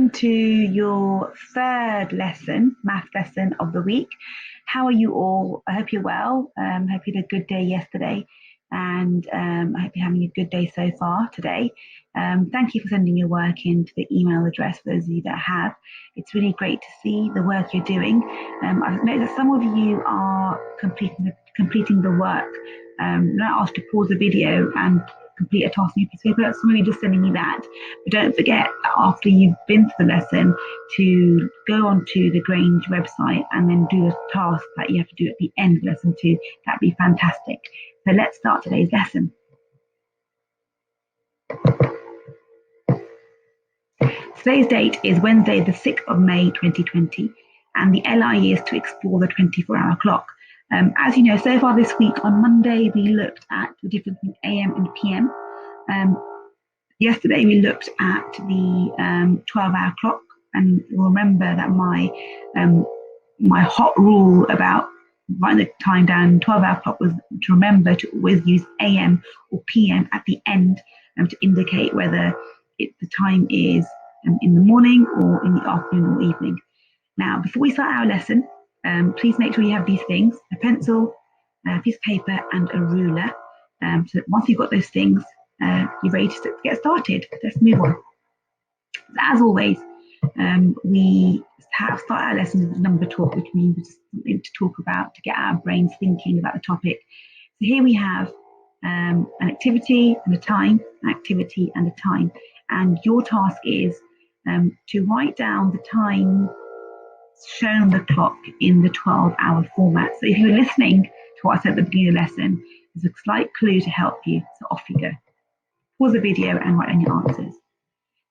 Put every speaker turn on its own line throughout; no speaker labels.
welcome to your third lesson, math lesson of the week. How are you all? I hope you're well. I hope you had a good day yesterday, and I hope you're having a good day so far today. Thank you for sending your work in to the email address for those of you that have. It's really great to see the work you're doing. I've noticed that some of you are completing the work. Not asked to pause the video and complete a task on your piece of paper. Some of you just sending me that. But don't forget that after you've been to the lesson to go onto the Grange website and then do the task that you have to do at the end of lesson 2. That'd be fantastic. So let's start today's lesson. Today's date is Wednesday, the 6th of May, 2020, and the LI is to explore the 24-hour clock. As you know, so far this week on Monday, we looked at the difference between AM and PM. Yesterday, we looked at the 12-hour clock, and you'll remember that my hot rule about writing the time down 12-hour clock was to remember to always use AM or PM at the end to indicate whether the time is in the morning or in the afternoon or evening. Now, before we start our lesson, please make sure you have these things: a pencil, a piece of paper, and a ruler. So that once you've got those things, you're ready to get started. Let's move on. As always, we start our lessons with number talk, which means just something to talk about to get our brains thinking about the topic. So here we have an activity and a time, an activity and a time. And your task is to write down the time shown on the clock in the 12-hour format. So if you're listening to what I said at the beginning of the lesson, there's a slight clue to help you. So off you go. Pause the video and write down your answers.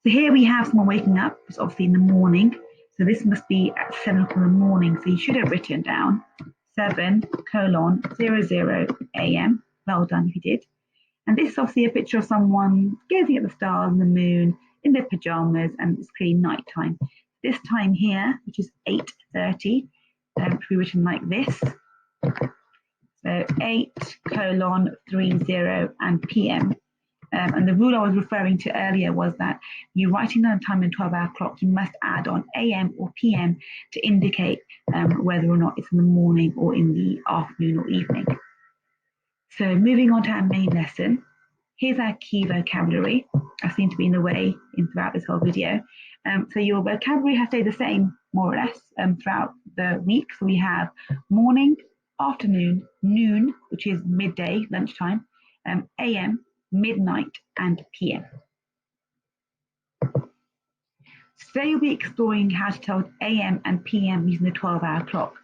So here we have someone waking up. It's obviously in the morning. So this must be at 7 o'clock in the morning. So you should have written down 7:00 AM. Well done if you did. And this is obviously a picture of someone gazing at the stars and the moon in their pajamas, and it's clearly nighttime. This time here, which is 8:30, could be written like this. So 8:30 and PM. And the rule I was referring to earlier was that you're writing down time in 12-hour clock, you must add on AM or PM to indicate whether or not it's in the morning or in the afternoon or evening. So moving on to our main lesson, here's our key vocabulary. I seem to be in the way throughout this whole video. So your vocabulary has stayed the same, more or less, throughout the week. So we have morning, afternoon, noon, which is midday, lunchtime, AM, midnight, and PM. Today we'll be exploring how to tell AM and PM using the 12-hour clock.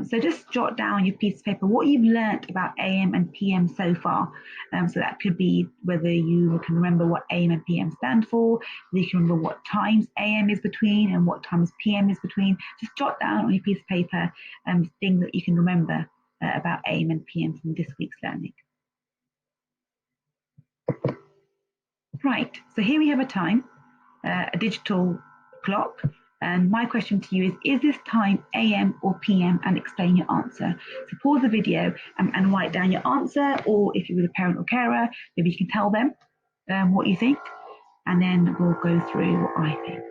So just jot down your piece of paper what you've learnt about AM and PM so far. So that could be whether you can remember what AM and PM stand for, whether you can remember what times AM is between and what times PM is between. Just jot down on your piece of paper things that you can remember about AM and PM from this week's learning. Right, so here we have a time, a digital clock. And my question to you is this time AM or PM, and explain your answer. So pause the video and write down your answer, or if you're with a parent or carer, maybe you can tell them what you think, and then we'll go through what I think.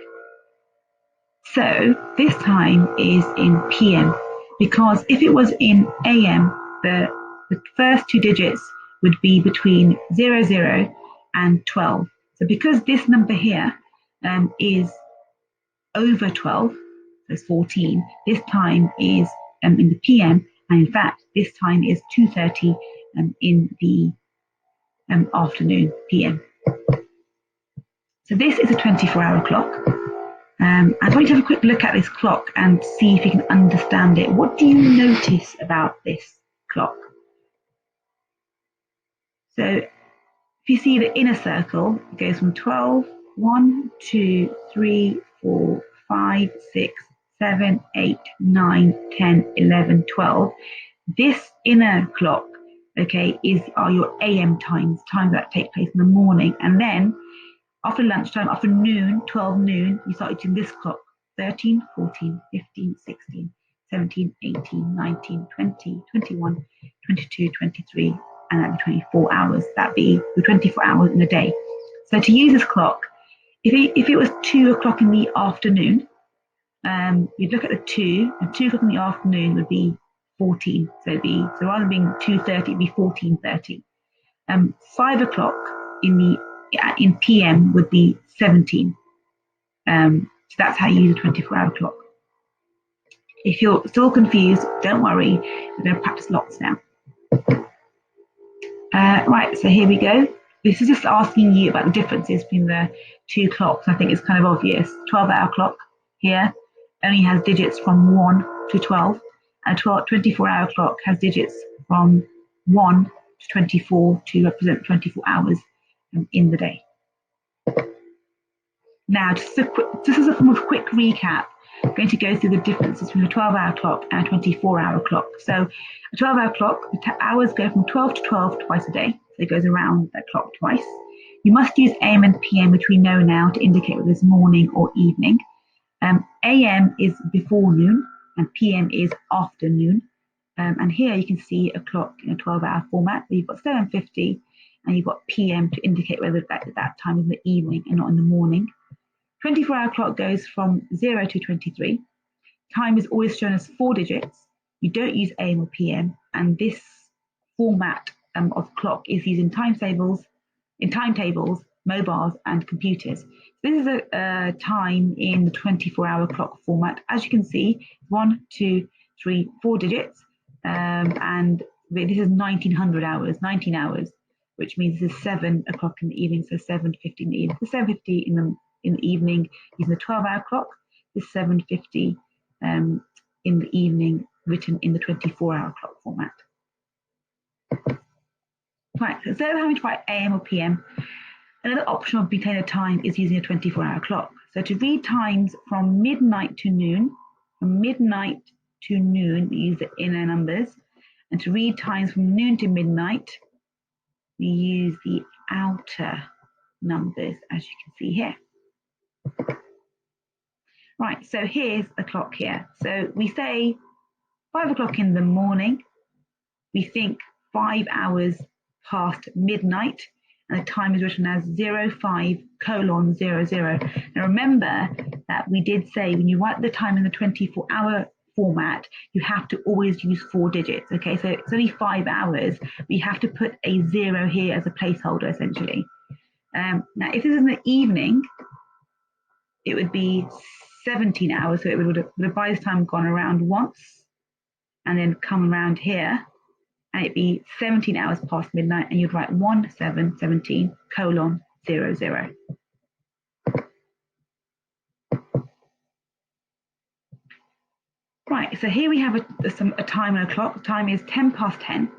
So this time is in PM, because if it was in AM, the first 2 digits would be between 00 and 12. So because this number here is over 12, so it's 14, this time is in the PM, and in fact this time is 2:30 in the afternoon, PM. So this is a 24-hour clock. I want you to have a quick look at this clock and see if you can understand it. What do you notice about this clock? So if you see the inner circle, it goes from 12, 1, 2, 3, 4, 5, 6, 7, 8, 9, 10, 11, 12. This inner clock, okay, are your AM times that take place in the morning. And then after lunchtime, after noon, 12 noon, you start using this clock: 13, 14, 15, 16, 17, 18, 19, 20, 21, 22, 23, and that'd be 24 hours. That'd be the 24 hours in a day. So to use this clock, if it was 2 o'clock in the afternoon, you'd look at the 2, and 2 o'clock in the afternoon would be 14. So rather than being 2:30, it'd be 14:30. 5 o'clock in PM would be 17. So that's how you use a 24-hour clock. If you're still confused, don't worry. We're going to practice lots now. Right, so here we go. This is just asking you about the differences between the two clocks. I think it's kind of obvious. 12-hour clock here only has digits from 1 to 12, and a 24-hour clock has digits from 1 to 24 to represent 24 hours in the day. Now, just as a form of quick recap, I'm going to go through the differences between a 12-hour clock and a 24-hour clock. So a 12-hour clock, the hours go from 12 to 12 twice a day. So it goes around that clock twice. You must use AM and PM, which we know now, to indicate whether it's morning or evening. AM is before noon and PM is after noon. And here you can see a clock in a 12-hour format. You've got 7:50 and you've got PM to indicate whether that time is in the evening and not in the morning. 24-hour clock goes from 0 to 23. Time is always shown as 4 digits. You don't use AM or PM, and this format of clock is used in timetables, mobiles, and computers. This is a time in the 24-hour clock format. As you can see, 1, 2, 3, 4 digits, and this is 1900 hours, 19 hours, which means this is 7 o'clock in the evening, so 7:50 in the evening. So 7:50 in the evening using the 12-hour clock, is 7:50 in the evening written in the 24-hour clock format. Right, so instead of having to write AM or PM, another option of between a time is using a 24-hour clock. So to read times from midnight to noon, we use the inner numbers, and to read times from noon to midnight, we use the outer numbers, as you can see here. Right, so here's the clock here. So we say 5 o'clock in the morning, we think 5 hours past midnight, and the time is written as 05:00. Now remember that we did say when you write the time in the 24-hour format, you have to always use 4 digits, okay? So it's only 5 hours, but you have to put a 0 here as a placeholder, essentially. Now, if this is in the evening, it would be 17 hours, so it would have by this time gone around once and then come around here, and it'd be 17 hours past midnight, and you'd write 17:17:00. Right, so here we have a time and a clock. The time is 10 past 10.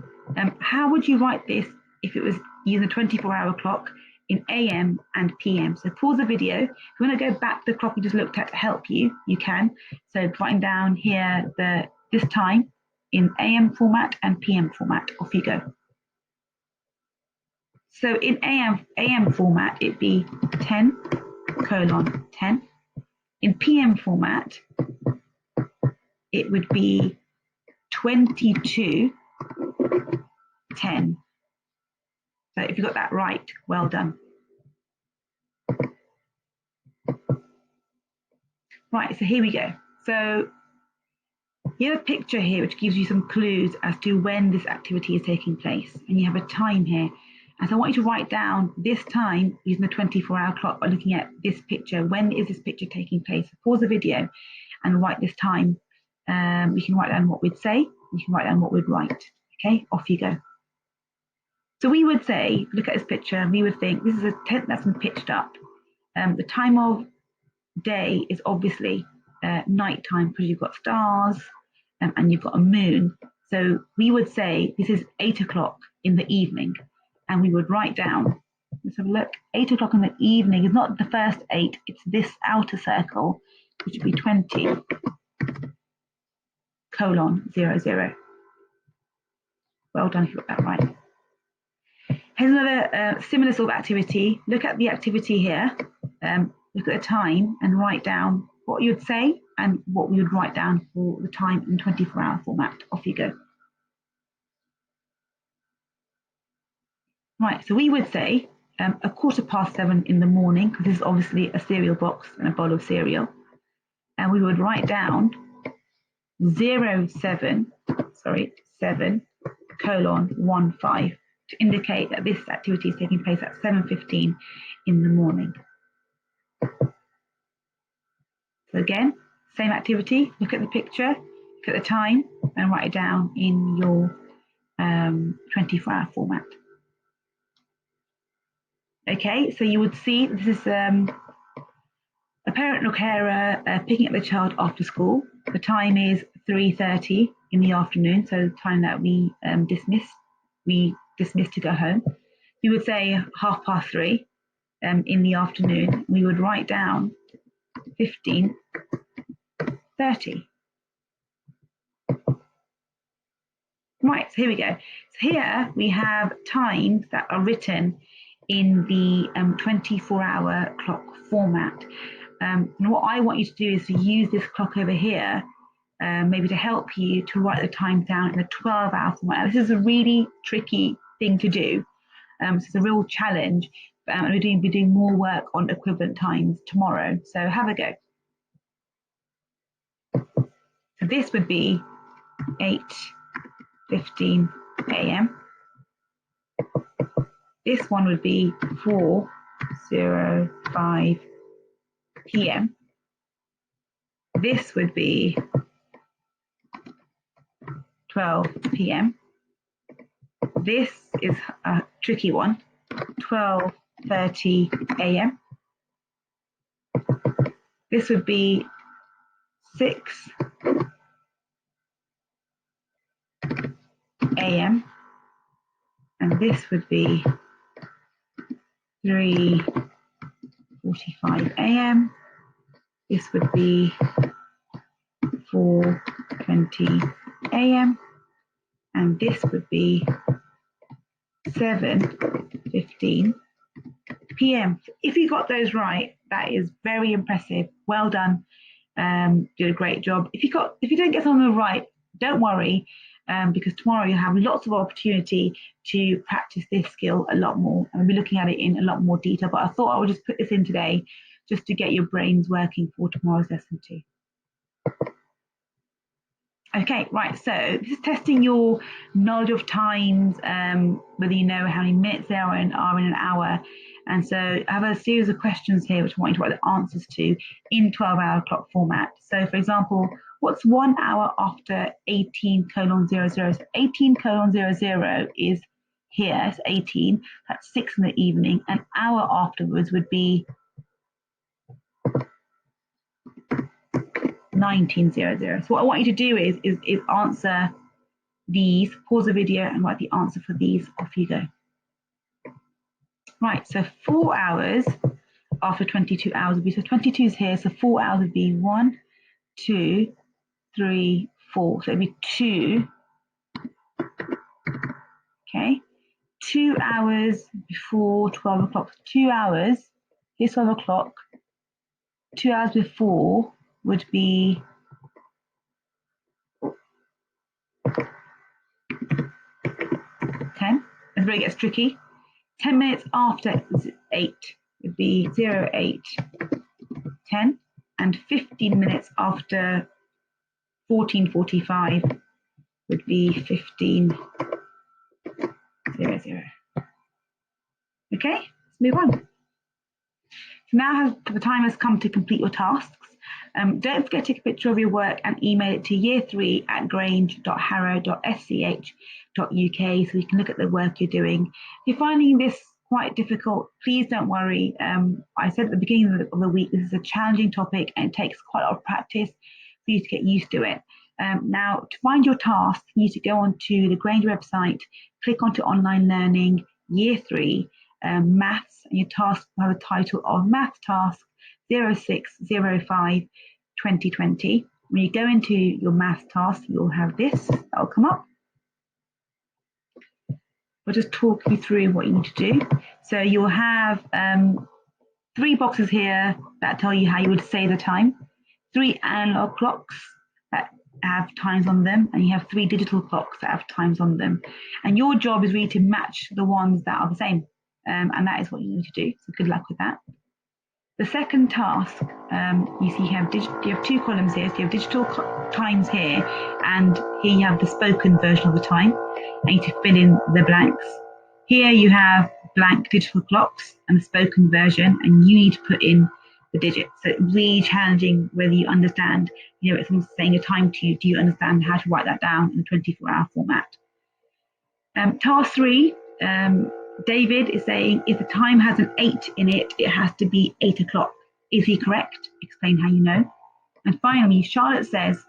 How would you write this if it was using a 24-hour clock in AM and PM? So pause the video. If you want to go back to the clock you just looked at to help you, you can. So writing down here this time in AM format and PM format. Off you go. So in AM format, it'd be 10:10. In PM format, it would be 22:10. So if you got that right, well done. Right, so here we go. So you have a picture here which gives you some clues as to when this activity is taking place, and you have a time here. And so I want you to write down this time using the 24-hour clock by looking at this picture. When is this picture taking place? Pause the video and write this time. We can write down what we'd say. We can write down what we'd write. Okay, off you go. So we would say, look at this picture, and we would think this is a tent that's been pitched up. The time of day is obviously night time because you've got stars and you've got a moon. So we would say this is 8 o'clock in the evening, and we would write down, let's have a look, 8 o'clock in the evening is not the first 8, it's this outer circle, which would be 20:00. Well done if you got that right. Here's another similar sort of activity. Look at the activity here, look at the time and write down what you would say and what we would write down for the time in 24-hour format. Off you go. Right, so we would say 7:15 in the morning, because this is obviously a cereal box and a bowl of cereal. And we would write down 7:15 to indicate that this activity is taking place at 7:15 in the morning. So again, same activity, look at the picture, look at the time, and write it down in your 24-hour format. Okay, so you would see this is a parent or carer picking up the child after school. The time is 3:30 in the afternoon, so the time that we dismiss to go home. We would say 3:30 in the afternoon. We would write down 15:30. Right, so here we go. So here we have times that are written in the 24-hour clock format. And what I want you to do is to use this clock over here, maybe to help you to write the time down in the 12-hour format. This is a really tricky thing to do. So it's a real challenge. And we're doing more work on equivalent times tomorrow. So have a go. So this would be 8:15 a.m. This one would be 4:05 p.m. This would be 12 p.m. This is a tricky one, 12:30 a.m. This would be 6 a.m. and this would be 3:45 a.m. This would be 4:20 a.m. and this would be 7:15 p.m. If you got those right, that is very impressive. Well done. Did a great job. If you don't get some of them right, don't worry, because tomorrow you'll have lots of opportunity to practice this skill a lot more, and we'll be looking at it in a lot more detail. But I thought I would just put this in today, just to get your brains working for tomorrow's lesson too. Okay, right, so this is testing your knowledge of times, whether you know how many minutes there are in an hour. And so I have a series of questions here which I want you to write the answers to in 12-hour clock format. So for example, what's 1 hour after 18:00? So 18:00 is here, it's 18, that's 6 in the evening. An hour afterwards would be 19:00. So what I want you to do is answer these, pause the video and write the answer for these. Off you go. Right, so 4 hours after 22 hours would be, so 22 is here, so 4 hours would be 1, 2, 3, 4. So it'd be 2. Okay, 2 hours before 12 o'clock. 2 hours, here's 12 o'clock. 2 hours before would be 10. That's where it gets tricky. 10 minutes after 8 would be 08:10, and 15 minutes after 14:45 would be 15:00. Okay, let's move on. So now the time has come to complete your tasks. Don't forget to take a picture of your work and email it to year3@grange.harrow.sch.uk so you can look at the work you're doing. If you're finding this quite difficult, please don't worry. I said at the beginning of the week, this is a challenging topic and it takes quite a lot of practice for you to get used to it. Now, to find your task, you need to go onto the Grange website, click onto online learning, year 3, maths, and your task will have a title of Math Task 06/05/2020. When you go into your math task, you'll have this, that'll come up. I'll just talk you through what you need to do. So you'll have 3 boxes here that tell you how you would say the time, 3 analog clocks that have times on them, and you have 3 digital clocks that have times on them. And your job is really to match the ones that are the same. and that is what you need to do. So good luck with that. The second task, you see you have two columns here. So you have digital times here, and here you have the spoken version of the time. I need to fill in the blanks. Here you have blank digital clocks and the spoken version, and you need to put in the digits. So it's really challenging whether you understand, if someone's saying a time to you, do you understand how to write that down in a 24-hour format? Task 3, David is saying if the time has an 8 in it, it has to be 8 o'clock. Is he correct? Explain how you know. And finally, Charlotte says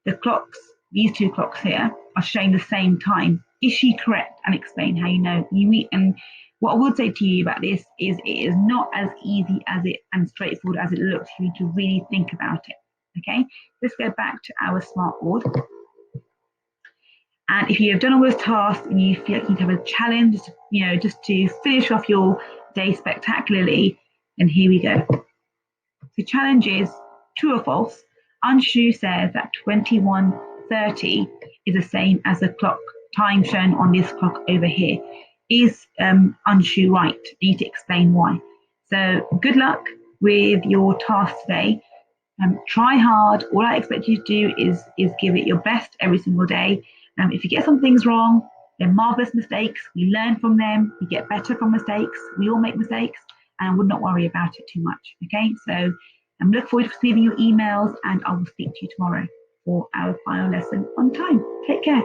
the clocks, these two clocks here, are showing the same time. Is she correct? And explain how you know. And what I would say to you about this is it is not as easy and straightforward as it looks. You need to really think about it. Okay, let's go back to our smartboard. And if you have done all those tasks and you feel like you need to have a challenge, just to finish off your day spectacularly, then here we go. The challenge is true or false. Anshu says that 21:30 is the same as the clock time shown on this clock over here. Is Anshu right? You need to explain why. So good luck with your task today. Try hard. All I expect you to do is give it your best every single day. If you get some things wrong, they're marvelous mistakes. We learn from them. We get better from mistakes. We all make mistakes, and I would not worry about it too much. Okay, so look forward to receiving your emails, and I will speak to you tomorrow for our final lesson on time. Take care.